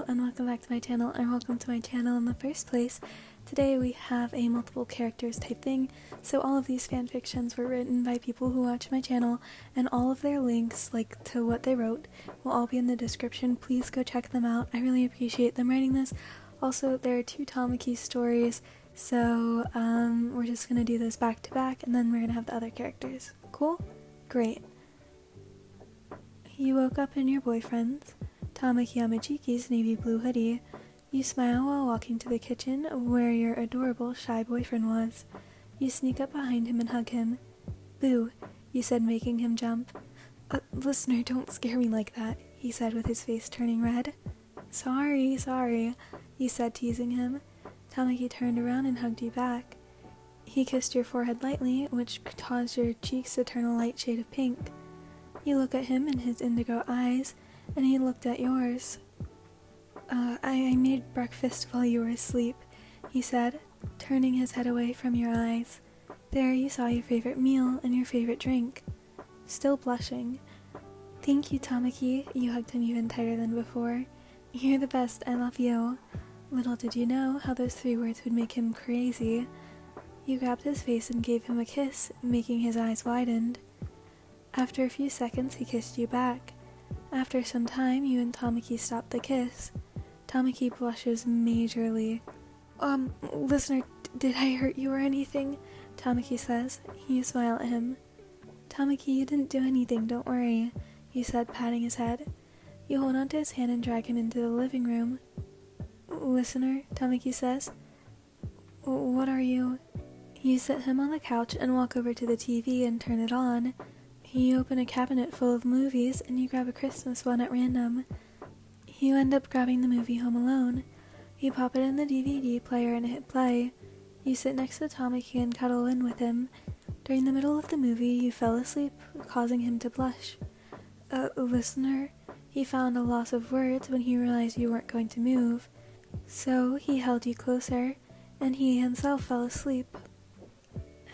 Hello and welcome back to my channel, and welcome to my channel in the first place. Today we have a multiple characters type thing, so all of these fanfictions were written by people who watch my channel, and all of their links, like to what they wrote, will all be in the description. Please go check them out. I really appreciate them writing this. Also, there are 2 Tamaki stories, so we're just gonna do those back to back, and then we're gonna have the other characters. Cool? Great. You woke up in your boyfriend's, Tamaki Yamajiki's navy blue hoodie. You smile while walking to the kitchen where your adorable shy boyfriend was. You sneak up behind him and hug him. "Boo," you said, making him jump. Listener, don't scare me like that," he said with his face turning red. Sorry, you said, teasing him. Tamaki turned around and hugged you back. He kissed your forehead lightly, which caused your cheeks to turn a light shade of pink. You look at him in his indigo eyes, and he looked at yours. I made breakfast while you were asleep," he said, turning his head away from your eyes. There you saw your favorite meal and your favorite drink. Still blushing. "Thank you, Tamaki," you hugged him even tighter than before. "You're the best, I love you." Little did you know how those 3 words would make him crazy. You grabbed his face and gave him a kiss, making his eyes widen. After a few seconds, he kissed you back. After some time, you and Tamaki stopped the kiss. Tamaki blushes majorly. Listener, did I hurt you or anything?" Tamaki says. You smile at him. "Tamaki, you didn't do anything, don't worry," you said, patting his head. You hold onto his hand and drag him into the living room. "Listener," Tamaki says. "What are you?" You sit him on the couch and walk over to the TV and turn it on. You open a cabinet full of movies and you grab a Christmas one at random. You end up grabbing the movie Home Alone. You pop it in the DVD player and hit play. You sit next to Tamaki and cuddle in with him. During the middle of the movie, you fell asleep, causing him to blush. Listener, he found a loss of words when he realized you weren't going to move. So he held you closer, and he himself fell asleep.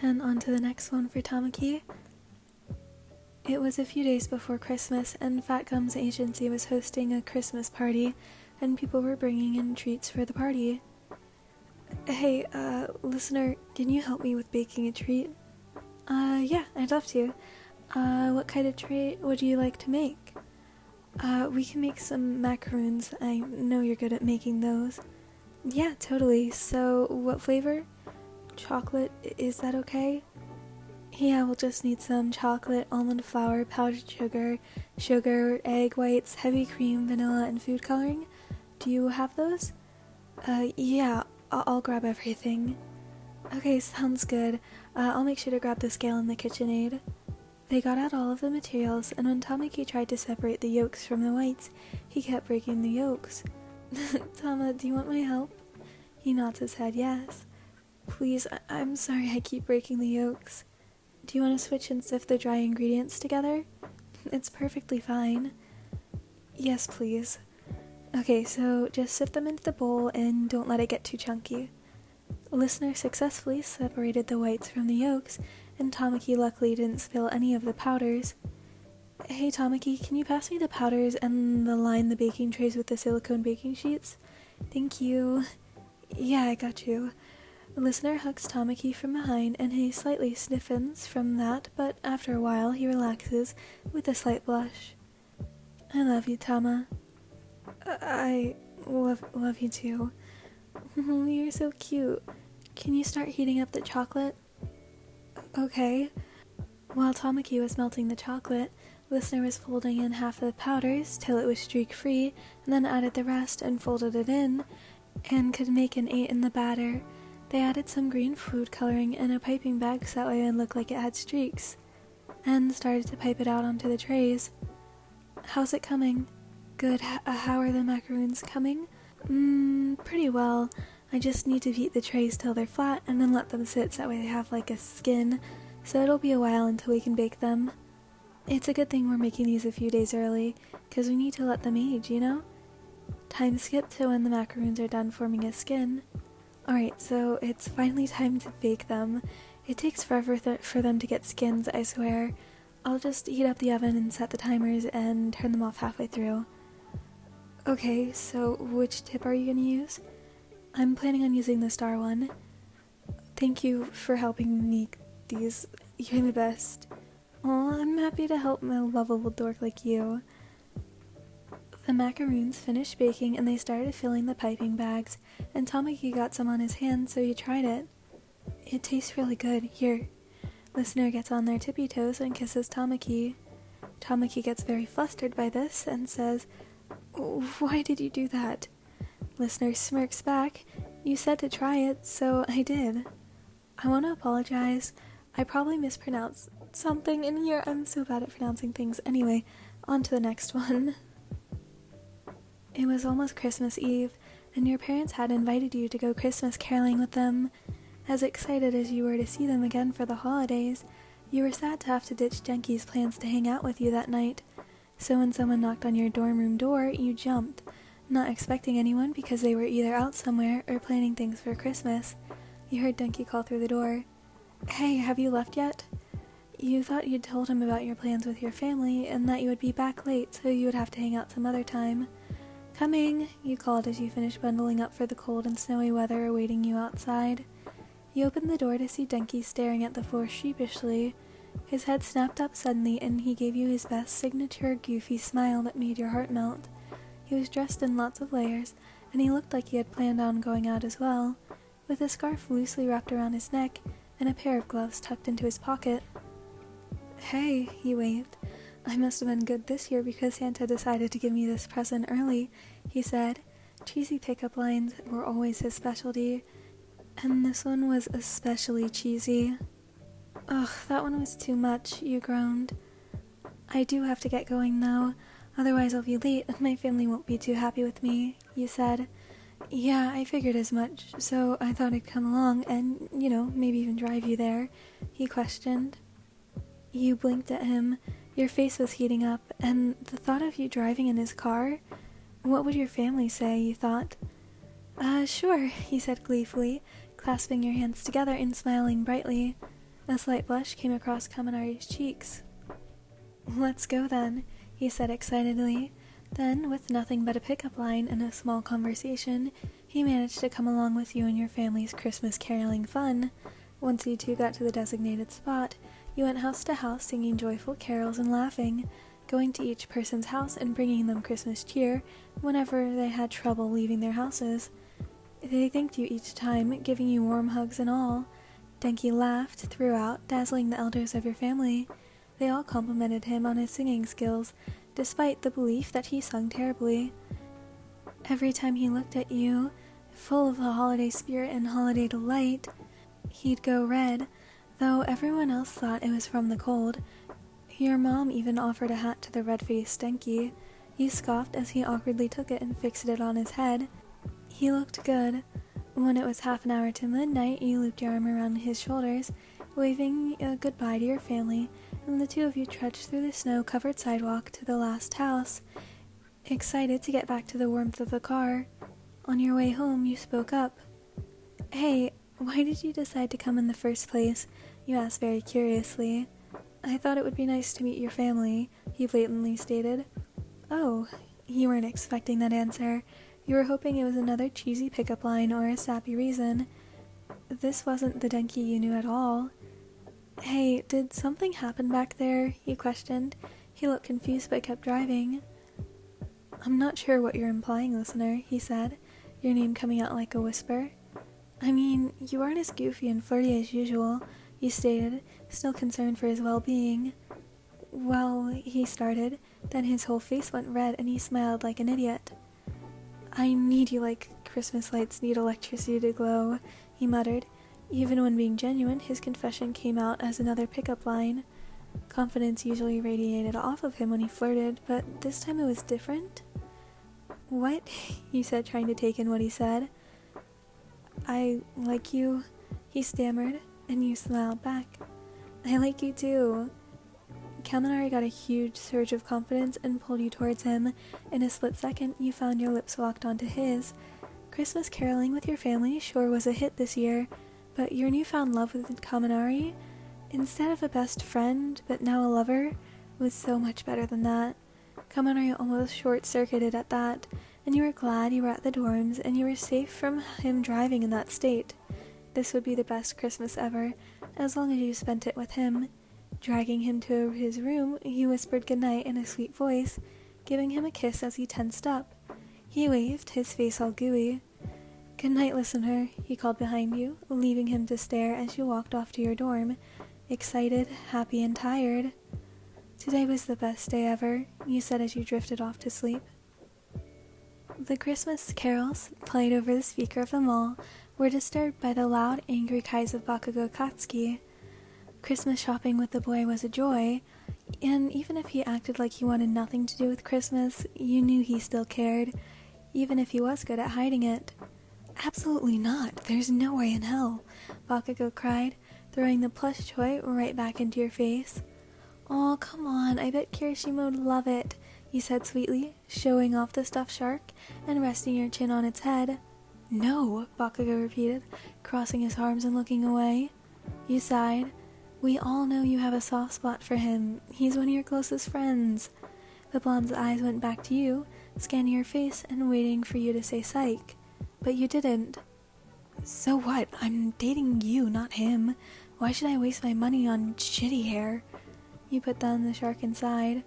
And on to the next one for Tamaki. It was a few days before Christmas, and Fat Gum's agency was hosting a Christmas party, and people were bringing in treats for the party. "Hey, listener, can you help me with baking a treat?" Yeah, I'd love to. What kind of treat would you like to make?" We can make some macaroons. I know you're good at making those." "Yeah, totally. So, what flavor?" "Chocolate. Is that okay?" "Yeah, we'll just need some chocolate, almond flour, powdered sugar, egg whites, heavy cream, vanilla, and food coloring. Do you have those?" Yeah, I'll grab everything." "Okay, sounds good. I'll make sure to grab the scale in the KitchenAid." They got out all of the materials, and when Tamaki tried to separate the yolks from the whites, he kept breaking the yolks. "Tama, do you want my help?" He nods his head yes. "Please, I'm sorry I keep breaking the yolks." "Do you want to switch and sift the dry ingredients together?" "It's perfectly fine." "Yes, please." "Okay, so just sift them into the bowl and don't let it get too chunky." Listener successfully separated the whites from the yolks, and Tamaki luckily didn't spill any of the powders. "Hey Tamaki, can you pass me the powders and line the baking trays with the silicone baking sheets?" "Thank you." "Yeah, I got you." Listener hugs Tamaki from behind, and he slightly stiffens from that, but after a while he relaxes with a slight blush. "I love you, Tama." I love you too." "You're so cute. Can you start heating up the chocolate?" "Okay." While Tamaki was melting the chocolate, Listener was folding in half of the powders till it was streak-free, and then added the rest and folded it in, and could make an 8 in the batter. They added some green food coloring in a piping bag so that way it would look like it had streaks, and started to pipe it out onto the trays. "How's it coming?" "Good. How are the macaroons coming?" Pretty well. I just need to heat the trays till they're flat and then let them sit so that way they have like a skin, so it'll be a while until we can bake them. It's a good thing we're making these a few days early, because we need to let them age, you know? Time skip to when the macaroons are done forming a skin. Alright, so it's finally time to bake them. It takes forever for them to get skins, I swear. I'll just heat up the oven and set the timers and turn them off halfway through. Okay, so which tip are you gonna use? I'm planning on using the star one. Thank you for helping me these. You're the best. Aw, I'm happy to help my lovable dork like you. The macaroons finished baking and they started filling the piping bags, and Tamaki got some on his hand, so he tried it. It tastes really good. Here. Listener gets on their tippy toes and kisses Tamaki. Tamaki gets very flustered by this and says, "Why did you do that?" Listener smirks back. "You said to try it, so I did. I want to apologize. I probably mispronounced something in here. I'm so bad at pronouncing things. Anyway, on to the next one." It was almost Christmas Eve, and your parents had invited you to go Christmas caroling with them. As excited as you were to see them again for the holidays, you were sad to have to ditch Denki's plans to hang out with you that night. So when someone knocked on your dorm room door, you jumped, not expecting anyone because they were either out somewhere or planning things for Christmas. You heard Denki call through the door. "Hey, have you left yet?" You thought you'd told him about your plans with your family and that you would be back late, so you would have to hang out some other time. "Coming," you called as you finished bundling up for the cold and snowy weather awaiting you outside. You opened the door to see Denki staring at the floor sheepishly. His head snapped up suddenly and he gave you his best signature goofy smile that made your heart melt. He was dressed in lots of layers, and he looked like he had planned on going out as well, with a scarf loosely wrapped around his neck and a pair of gloves tucked into his pocket. "Hey," he waved. "I must have been good this year because Santa decided to give me this present early," he said. Cheesy pickup lines were always his specialty, and this one was especially cheesy. "Ugh, that one was too much," you groaned. "I do have to get going though, otherwise I'll be late and my family won't be too happy with me," you said. "Yeah, I figured as much, so I thought I'd come along and, maybe even drive you there," he questioned. You blinked at him. Your face was heating up, and the thought of you driving in his car? What would your family say, you thought? Sure," he said gleefully, clasping your hands together and smiling brightly. A slight blush came across Kaminari's cheeks. "Let's go then," he said excitedly. Then, with nothing but a pickup line and a small conversation, he managed to come along with you and your family's Christmas caroling fun. Once you two got to the designated spot, you went house to house singing joyful carols and laughing, going to each person's house and bringing them Christmas cheer whenever they had trouble leaving their houses. They thanked you each time, giving you warm hugs and all. Denki laughed throughout, dazzling the elders of your family. They all complimented him on his singing skills, despite the belief that he sung terribly. Every time he looked at you, full of the holiday spirit and holiday delight, he'd go red, though everyone else thought it was from the cold. Your mom even offered a hat to the red-faced Denki. You scoffed as he awkwardly took it and fixed it on his head. He looked good. When it was half an hour to midnight, you looped your arm around his shoulders, waving a goodbye to your family, and the two of you trudged through the snow-covered sidewalk to the last house, excited to get back to the warmth of the car. On your way home, you spoke up. "Hey, why did you decide to come in the first place?" you asked very curiously. "I thought it would be nice to meet your family," he blatantly stated. "Oh," you weren't expecting that answer. You were hoping it was another cheesy pickup line or a sappy reason. This wasn't the Denki you knew at all. "Hey, did something happen back there?" he questioned. He looked confused but kept driving. "I'm not sure what you're implying, listener," he said, your name coming out like a whisper. "I mean, you aren't as goofy and flirty as usual," you stated, still concerned for his well-being. "Well," he started, then his whole face went red and he smiled like an idiot. "I need you like Christmas lights need electricity to glow," he muttered. Even when being genuine, his confession came out as another pickup line. Confidence usually radiated off of him when he flirted, but this time it was different. "What?" you said, trying to take in what he said. "I like you," he stammered, and you smiled back. "I like you too." Kaminari got a huge surge of confidence and pulled you towards him. In a split second, you found your lips locked onto his. Christmas caroling with your family sure was a hit this year, but your newfound love with Kaminari, instead of a best friend, but now a lover, was so much better than that. Kaminari almost short-circuited at that, and you were glad you were at the dorms and you were safe from him driving in that state. This would be the best Christmas ever, as long as you spent it with him. Dragging him to his room, you whispered goodnight in a sweet voice, giving him a kiss as he tensed up. He waved, his face all gooey. "Good night, listener," he called behind you, leaving him to stare as you walked off to your dorm, excited, happy, and tired. "Today was the best day ever," you said as you drifted off to sleep. The Christmas carols, played over the speaker of the mall, were disturbed by the loud, angry cries of Bakugo Katsuki. Christmas shopping with the boy was a joy, and even if he acted like he wanted nothing to do with Christmas, you knew he still cared, even if he was good at hiding it. "Absolutely not, there's no way in hell," Bakugo cried, throwing the plush toy right back into your face. "Aw, come on, I bet Kirishima would love it," you said sweetly, showing off the stuffed shark and resting your chin on its head. "No," Bakugo repeated, crossing his arms and looking away. You sighed. "We all know you have a soft spot for him. He's one of your closest friends." The blonde's eyes went back to you, scanning your face and waiting for you to say psych. But you didn't. "So what? I'm dating you, not him. Why should I waste my money on shitty hair?" You put down the shark and sighed.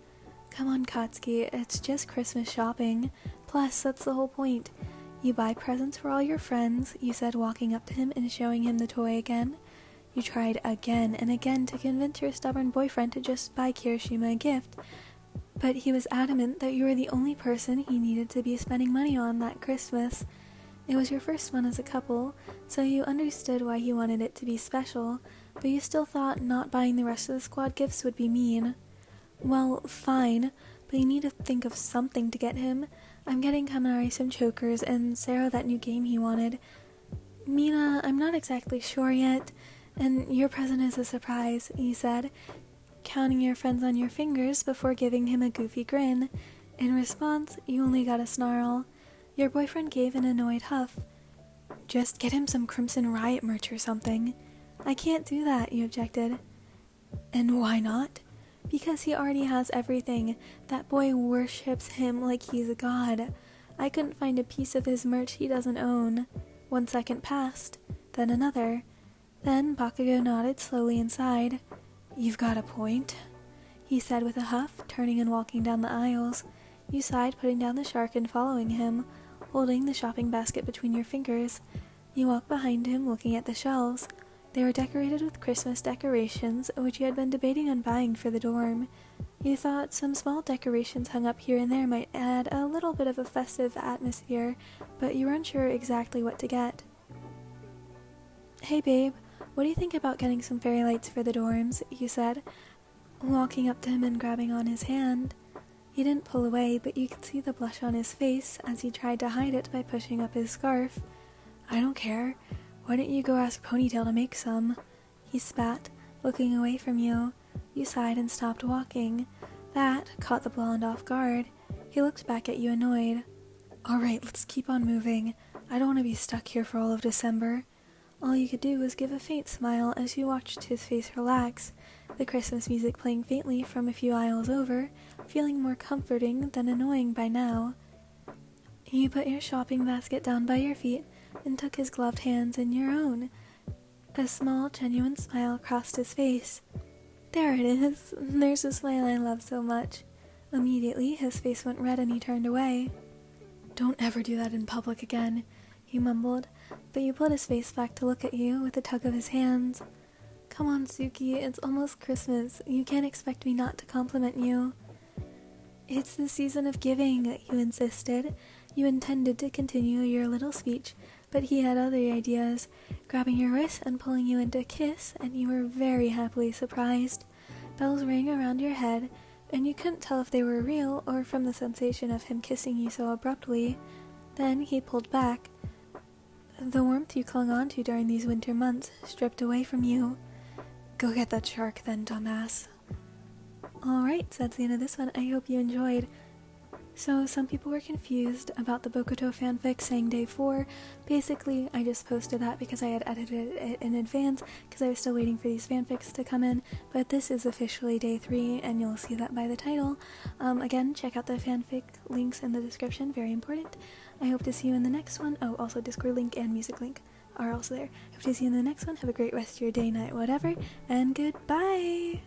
"Come on, Katsuki, it's just Christmas shopping. Plus, that's the whole point. You buy presents for all your friends," you said, walking up to him and showing him the toy again. You tried again and again to convince your stubborn boyfriend to just buy Kirishima a gift, but he was adamant that you were the only person he needed to be spending money on that Christmas. It was your first one as a couple, so you understood why he wanted it to be special, but you still thought not buying the rest of the squad gifts would be mean. "Well, fine, but you need to think of something to get him. I'm getting Kaminari some chokers and Sarah that new game he wanted. Mina, I'm not exactly sure yet, and your present is a surprise," you said, counting your friends on your fingers before giving him a goofy grin. In response, you only got a snarl. Your boyfriend gave an annoyed huff. "Just get him some Crimson Riot merch or something." "I can't do that," you objected. "And why not?" "Because he already has everything. That boy worships him like he's a god. I couldn't find a piece of his merch he doesn't own." 1 second passed, then another. Then Bakugo nodded slowly and sighed. "You've got a point," he said with a huff, turning and walking down the aisles. You sighed, putting down the shark and following him, holding the shopping basket between your fingers. You walked behind him, looking at the shelves. They were decorated with Christmas decorations, which you had been debating on buying for the dorm. You thought some small decorations hung up here and there might add a little bit of a festive atmosphere, but you weren't sure exactly what to get. "Hey babe, what do you think about getting some fairy lights for the dorms?" you said, walking up to him and grabbing on his hand. He didn't pull away, but you could see the blush on his face as he tried to hide it by pushing up his scarf. "I don't care. Why don't you go ask Ponytail to make some?" He spat, looking away from you. You sighed and stopped walking. That caught the blonde off guard. He looked back at you annoyed. "Alright, let's keep on moving. I don't want to be stuck here for all of December." All you could do was give a faint smile as you watched his face relax, the Christmas music playing faintly from a few aisles over, feeling more comforting than annoying by now. You put your shopping basket down by your feet and took his gloved hands in your own. A small, genuine smile crossed his face. "There it is. There's the smile I love so much." Immediately, his face went red and he turned away. "Don't ever do that in public again," he mumbled, but you pulled his face back to look at you with a tug of his hands. "Come on, Suki, it's almost Christmas. You can't expect me not to compliment you." "It's the season of giving," you insisted. You intended to continue your little speech, but he had other ideas, grabbing your wrist and pulling you into a kiss, and you were very happily surprised. Bells rang around your head, and you couldn't tell if they were real or from the sensation of him kissing you so abruptly. Then he pulled back. The warmth you clung onto during these winter months stripped away from you. "Go get that shark then, dumbass." "Alright," said the end of this one. I hope you enjoyed. So some people were confused about the Bokuto fanfic saying day 4. Basically, I just posted that because I had edited it in advance because I was still waiting for these fanfics to come in, but this is officially day 3 and you'll see that by the title. Again, check out the fanfic links in the description, very important. I hope to see you in the next one. Oh, also Discord link and music link are also there. Hope to see you in the next one. Have a great rest of your day, night, whatever, and goodbye!